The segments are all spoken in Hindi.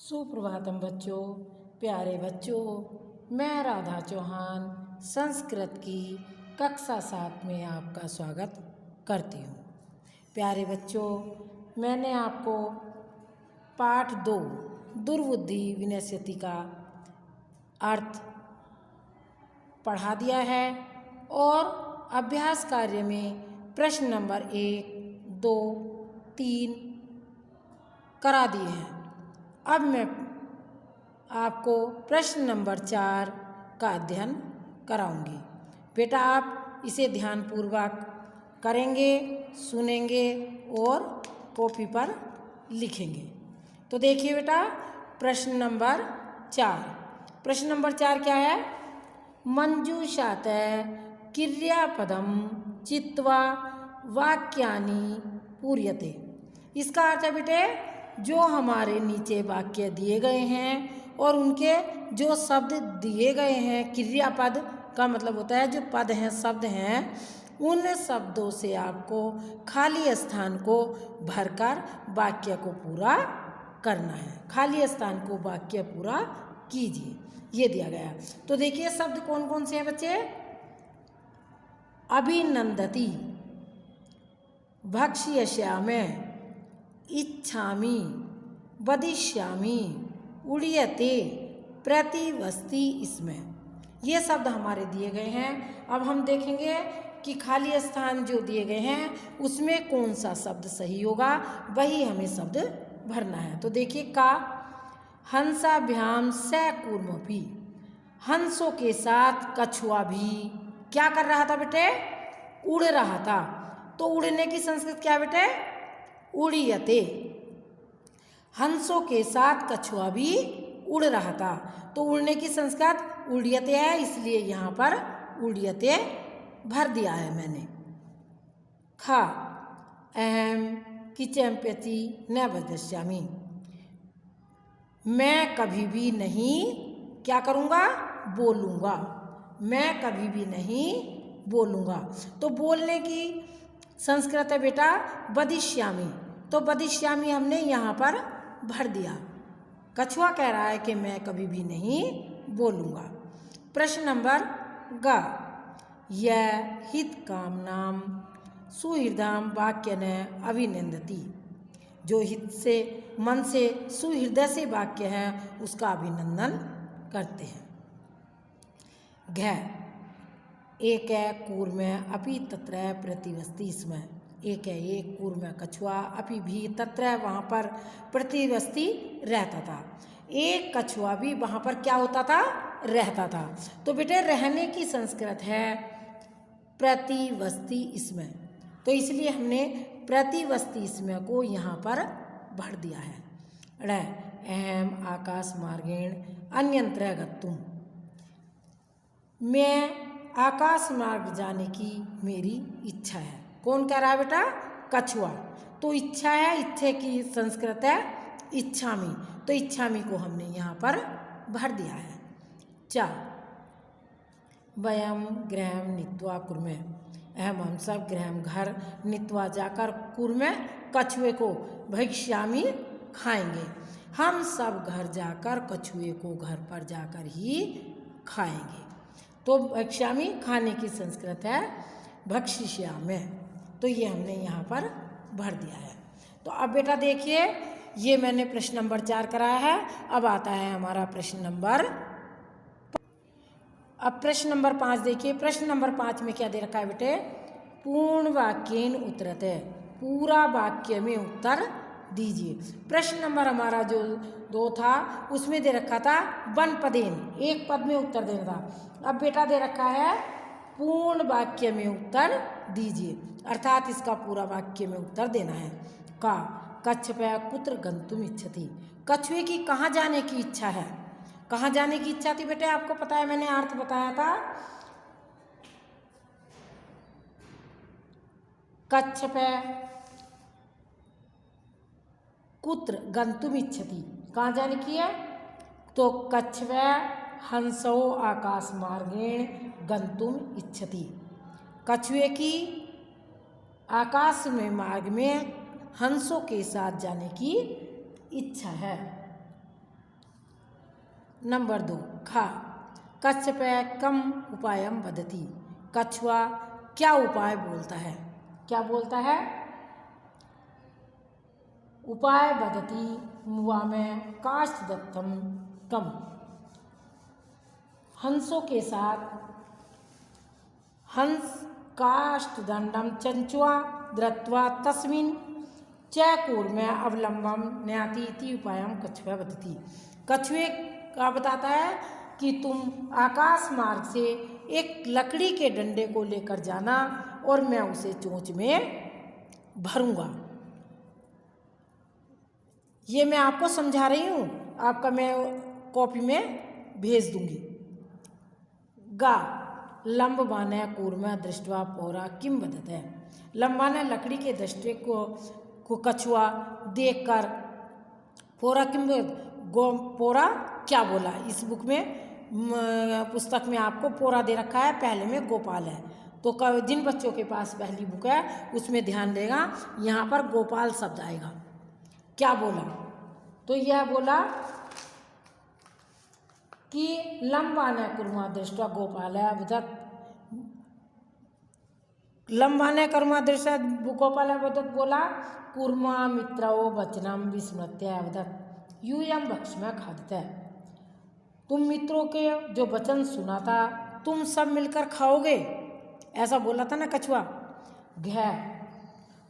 सुप्रभातम बच्चों, प्यारे बच्चों। मैं राधा चौहान संस्कृत की कक्षा 7 में आपका स्वागत करती हूँ। प्यारे बच्चों, मैंने आपको पाठ 2 दुर्बुद्धि विनश्यति का अर्थ पढ़ा दिया है और अभ्यास कार्य में प्रश्न नंबर 1, 2, 3 करा दिए हैं। अब मैं आपको प्रश्न नंबर 4 का अध्ययन कराऊंगी। बेटा, आप इसे ध्यानपूर्वक करेंगे, सुनेंगे और कॉपी पर लिखेंगे। तो देखिए बेटा, प्रश्न नंबर 4। प्रश्न नंबर 4 क्या है? मंजूषात क्रियापदम चित्वा वाक्यानि पूर्यते। इसका अर्थ है बेटे, जो हमारे नीचे वाक्य दिए गए हैं और उनके जो शब्द दिए गए हैं, क्रियापद का मतलब होता है जो पद हैं, शब्द हैं, उन शब्दों से आपको खाली स्थान को भरकर वाक्य को पूरा करना है। खाली स्थान को वाक्य पूरा कीजिए, ये दिया गया। तो देखिए शब्द कौन कौन से हैं बच्चे? अभिनंदती, भक्ष्यश्यामि, इच्छामि, वदिष्यामि, उड़ीयते, प्रतिवस्ति। इसमें ये शब्द हमारे दिए गए हैं। अब हम देखेंगे कि खाली स्थान जो दिए गए हैं उसमें कौन सा शब्द सही होगा, वही हमें शब्द भरना है। तो देखिए, का हंसाभ्याम सैकूर्मपि, हंसों के साथ कछुआ भी क्या कर रहा था बेटे? उड़ रहा था। तो उड़ने की संस्कृत क्या बेटे? उड़ीयते। हंसों के साथ कछुआ भी उड़ रहा था, तो उड़ने की संस्कृत उड़ीयते है, इसलिए यहाँ पर उड़ीयते भर दिया है मैंने। खा अहम किचम्प्यति न वदिष्यामि, मैं कभी भी नहीं क्या करूँगा? बोलूँगा। मैं कभी भी नहीं बोलूँगा। तो बोलने की संस्कृत है बेटा वदिष्यामि। तो वदिष्यामि हमने यहाँ पर भर दिया। कछुआ कह रहा है कि मैं कभी भी नहीं बोलूँगा। प्रश्न नंबर ग, यह हित कामनाम सुहृदाम वाक्य न अभिनंदती, जो हित से मन से सुहृदय से वाक्य है उसका अभिनंदन करते हैं। घ, एक है कूर्म अपि तत्र प्रतिवस्ति। इसमें एक है एक कूर्म कछुआ, अपि भी तत्र वहाँ पर प्रतिवस्ति रहता था। एक कछुआ भी वहाँ पर क्या होता था? रहता था। तो बेटे रहने की संस्कृत है प्रतिवस्ति इसमें, तो इसलिए हमने प्रतिवस्ति इसमें को यहाँ पर भर दिया है। ड़, अहम आकाश मार्गेण अन्यत्र गन्तुम, मैं आकाश मार्ग जाने की मेरी इच्छा है। कौन कह रहा है बेटा? कछुआ। तो इच्छा है, इच्छे की संस्कृत है इच्छामि, तो इच्छामि को हमने यहाँ पर भर दिया है। च, वयम गृहम नीत्वा कुर्मे, हम सब गृहम घर नीत्वा जाकर कुर्मे कछुए को भक्ष्यामि खाएंगे। हम सब घर जाकर कछुए को घर पर जाकर ही खाएंगे। तो भक्ष्यामि खाने की संस्कृत है भक्षिष्यामि, तो ये हमने यहाँ पर भर दिया है। तो अब बेटा देखिए, ये मैंने प्रश्न नंबर 4 कराया है। अब आता है हमारा प्रश्न नंबर, अब प्रश्न नंबर 5 देखिए। प्रश्न नंबर 5 में क्या दे रखा है बेटे? पूर्ण वाक्येन उत्तरते, पूरा वाक्य में उत्तर दीजिए। प्रश्न नंबर हमारा जो 2 था उसमें दे रखा था वन पदेन, एक पद में उत्तर देना था। अब बेटा दे रखा है पूर्ण वाक्य में उत्तर दीजिए, अर्थात इसका पूरा वाक्य में उत्तर देना है। का कच्छपया कुत्र गंतुम इच्छति, कछुए की कहाँ जाने की इच्छा है? कहाँ जाने की इच्छा थी बेटे? आपको पता है, मैंने अर्थ बताया था। कच्छपया कुत्र गंतुम इच्छति, कहाँ जाने की है? तो कच्छपया हंसो आकाश मार्गेण गंतुम इच्छति, कछुए की आकाश में मार्ग में हंसों के साथ जाने की इच्छा है। नंबर 2 खा कच्छपे कम उपायम वदति। कछुआ क्या उपाय बोलता है? क्या बोलता है? उपाय वदति मुआ में काष्ठ दत्तम कम। हंसों के साथ हंस काष्ठ दंडम चंचुआ धृत्वा तस्मिन् च कूर्मे अवलंबम न्याति इति उपायम कछुआ वदति। कछुए का बताता है कि तुम आकाश मार्ग से एक लकड़ी के डंडे को लेकर जाना और मैं उसे चोंच में भरूंगा। ये मैं आपको समझा रही हूँ, आपका मैं कॉपी में भेज दूंगी। गा लंबवान कूर्म दृष्टवा पौरा किम वदते। लंबान लकड़ी के दृष्टि को कछुआ देखकर पौरा किम पौरा क्या बोला। इस बुक में पुस्तक में आपको पौरा दे रखा है, पहले में गोपाल है। तो जिन बच्चों के पास पहली बुक है उसमें ध्यान देगा, यहाँ पर गोपाल शब्द आएगा। क्या बोला? तो यह बोला कि लंबान कुर्मा दृष्टवा गोपाल अवदत्। लंबान कर्मा दृष्टवा गोपाल अवदत् बोला कुर्मा मित्रो वचनम विस्मृत्य अवदत् यूयम भक्ष्म खाद्यते। तुम मित्रों के जो वचन सुना था तुम सब मिलकर खाओगे, ऐसा बोला था ना कछुआ। घ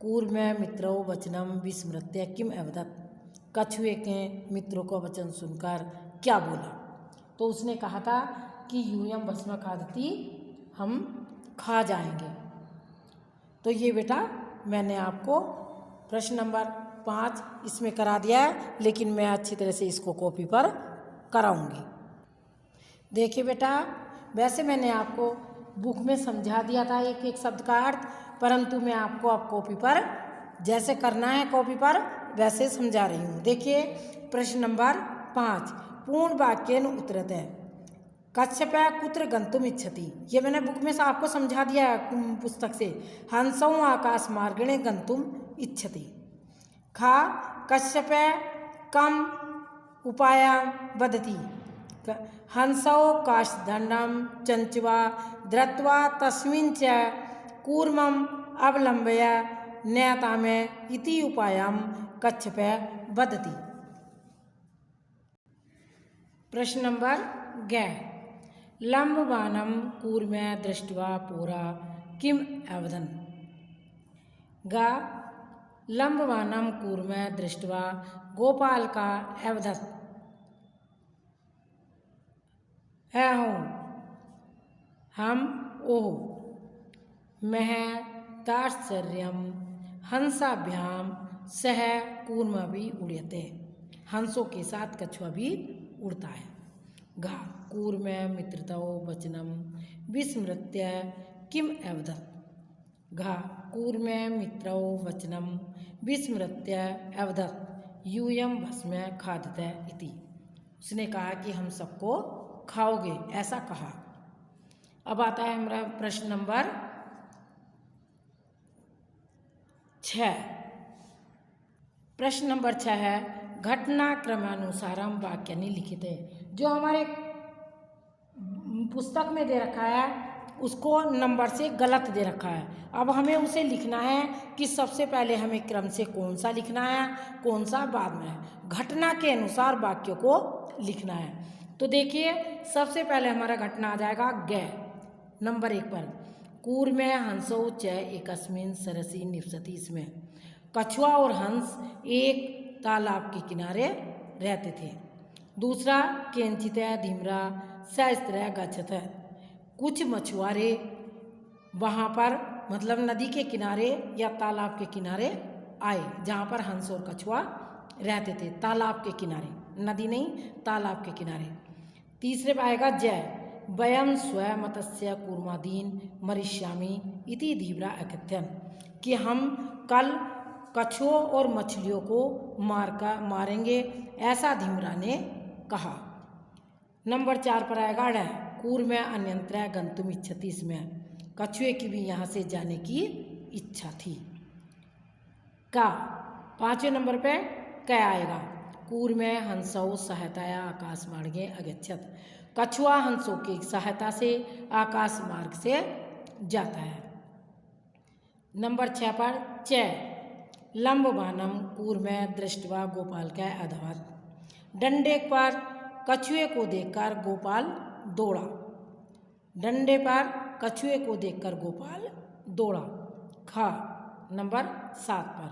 कूर्म मित्रो वचनम विस्मृत्य किम अवदत्। कछुए के मित्रों का वचन सुनकर क्या बोला? तो उसने कहा था कि यूयम भस्म खादती, हम खा जाएंगे। तो ये बेटा मैंने आपको प्रश्न नंबर 5 इसमें करा दिया है, लेकिन मैं अच्छी तरह से इसको कॉपी पर कराऊंगी। देखिए बेटा, वैसे मैंने आपको बुक में समझा दिया था एक एक शब्द का अर्थ, परंतु मैं आपको अब कॉपी पर जैसे करना है कॉपी पर वैसे समझा रही हूँ। देखिए प्रश्न नंबर 5 पूर्ण वाक्येन उत्तरत है। कच्छपे कुत्र गंतुम इच्छति। ये मैंने बुक में से आपको समझा दिया है पुस्तक से। हंसौ आकाश मार्गेण गंतुम इच्छति। खा कच्छपे कम उपाय वदति। हंसौ काष्ठदंडम चंचवा धृत्वा तस्मिन् च कूर्मम अवलंब्य न्यतामे इति उपायम कच्छपे वदति। प्रश्न नंबर 11 लंबवानम कूर्मे दृष्ट्वा पौरा किम अवदन्। गा लंबवानम कूर्मे दृष्ट्वा गोपाल का अवदत्। है हूँ हम ओह मह ताश्चर्यम हंसाभ्याम सह कूर्म भी उड़ते। हंसों के साथ कछुआ भी उड़ता है। घा कूर्म मित्रतो वचनम विस्मृत्य किम अवदत्। घा कूर्म मित्रो वचनम विस्मृत्य अवदत् यूयम भस्म खाद्यते इति। उसने कहा कि हम सबको खाओगे, ऐसा कहा। अब आता है हमारा प्रश्न नंबर 6। प्रश्न नंबर 6 है घटना क्रमानुसारम वाक्यानि लिखित है। जो हमारे पुस्तक में दे रखा है उसको नंबर से गलत दे रखा है। अब हमें उसे लिखना है कि सबसे पहले हमें क्रम से कौन सा लिखना है, कौन सा बाद में है। घटना के अनुसार वाक्यों को लिखना है। तो देखिए सबसे पहले हमारा घटना आ जाएगा ग नंबर 1 पर। कूर्म हंसो च एकस्मिन् सरसि निवसति। इसमें कछुआ और हंस एक तालाब के किनारे रहते थे। दूसरा केंचित धीमरा सहस्त्र गच्छत। कुछ मछुआरे वहाँ पर मतलब नदी के किनारे या तालाब के किनारे आए जहाँ पर हंस और कछुआ रहते थे। तालाब के किनारे, नदी नहीं तालाब के किनारे। तीसरे पर आएगा जय वयम स्वयं मत्स्य कूर्मादीन मरिष्यामी इति धीवरा अकथ्यन। कि हम कल कछुओं और मछलियों को मारेंगे, ऐसा धीमरा ने कहा। नंबर 4 पर आएगा ड कूर्म अन्यंत्र गंतुम इच्छति। इसमें कछुए की भी यहाँ से जाने की इच्छा थी। का 5वें नंबर पे क्या आएगा कूर्मे हंसौ सहायतया आकाश मार्गे अगच्छत। कछुआ हंसों की सहायता से आकाश मार्ग से जाता है। नंबर 6 पर च लंबबाणम कूर्मे दृष्ट्वा गोपाल के अधवत। डंडे पर कछुए को देखकर गोपाल दौड़ा। डंडे पर कछुए को देखकर गोपाल दौड़ा। ख नंबर 7 पर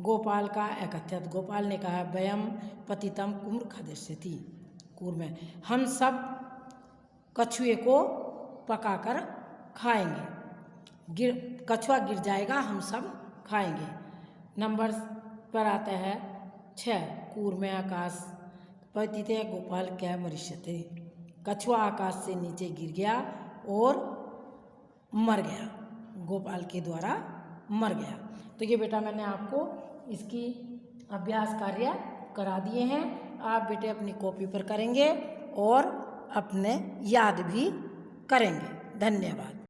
गोपाल का एकथ्यत। गोपाल ने कहा वयम पतितम कुम्र खदिष्यति। कूर्मे हम सब कछुए को पकाकर खाएंगे। कछुआ गिर जाएगा, हम सब खाएंगे। नंबर पर आता है 6 कूर्मे आकाश पतिते गोपाल क्या मरिष्यते। कछुआ आकाश से नीचे गिर गया और मर गया, गोपाल के द्वारा मर गया। तो ये बेटा मैंने आपको इसकी अभ्यास कार्य करा दिए हैं। आप बेटे अपनी कॉपी पर करेंगे और अपने याद भी करेंगे। धन्यवाद।